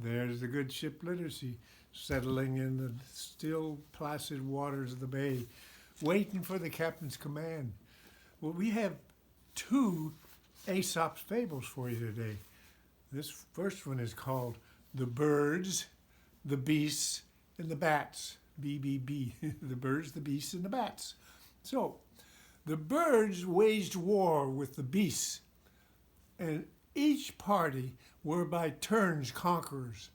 There's the good ship Literacy settling in the still placid waters of the bay, waiting for the captain's command. Well, we have two Aesop's fables for you today. This first one is called The Birds, the Beasts, and the Bats. BBB. The birds, the beasts, and the bats. So, the birds waged war with the beasts, and each party were by turns conquerors.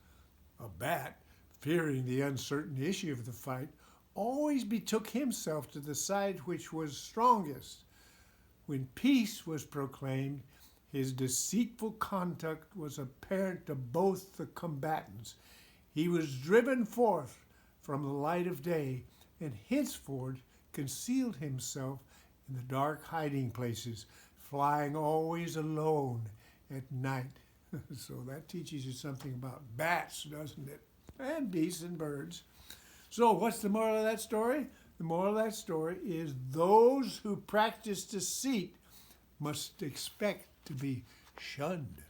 A bat, fearing the uncertain issue of the fight, always betook himself to the side which was strongest. When peace was proclaimed, his deceitful conduct was apparent to both the combatants. He was driven forth from the light of day, and henceforth concealed himself in the dark hiding places, flying always alone at night. So that teaches you something about bats, doesn't it? And beasts and birds. So what's the moral of that story? The moral of that story is those who practice deceit must expect to be shunned,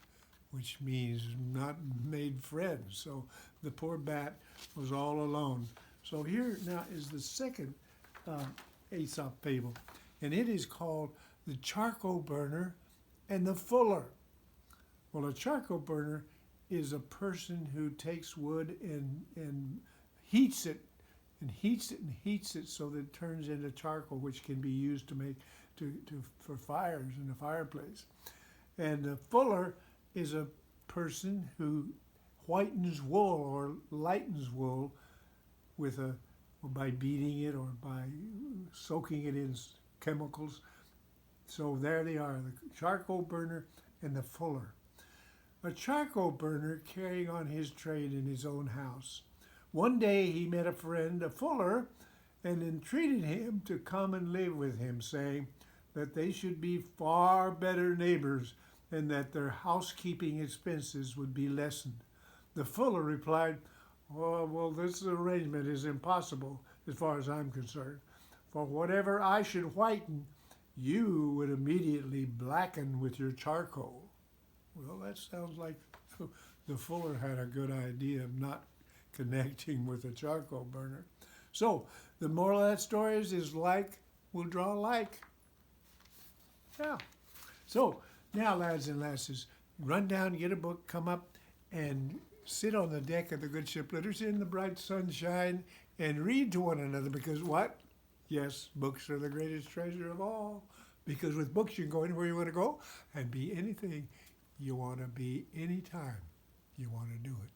which means not made friends. So the poor bat was all alone. So here now is the second Aesop fable, and it is called The Charcoal Burner and the Fuller. Well, a charcoal burner is a person who takes wood and heats it and heats it and heats it so that it turns into charcoal, which can be used to make for fires in the fireplace. And the fuller is a person who whitens wool or lightens wool with by beating it or by soaking it in chemicals. So there they are, the charcoal burner and the fuller. A charcoal burner carrying on his trade in his own house. One day he met a friend, a fuller, and entreated him to come and live with him, saying that they should be far better neighbors and that their housekeeping expenses would be lessened. The fuller replied, "Oh, well, this arrangement is impossible as far as I'm concerned. For whatever I should whiten, you would immediately blacken with your charcoal." Well, that sounds like the fuller had a good idea of not connecting with a charcoal burner. So the moral of that story is like will draw like. Yeah. So now, lads and lasses, run down, get a book, come up, and sit on the deck of the good ship Literacy in the bright sunshine and read to one another, because what? Yes, books are the greatest treasure of all. Because with books you can go anywhere you want to go and be anything you want to be anytime you want to do it.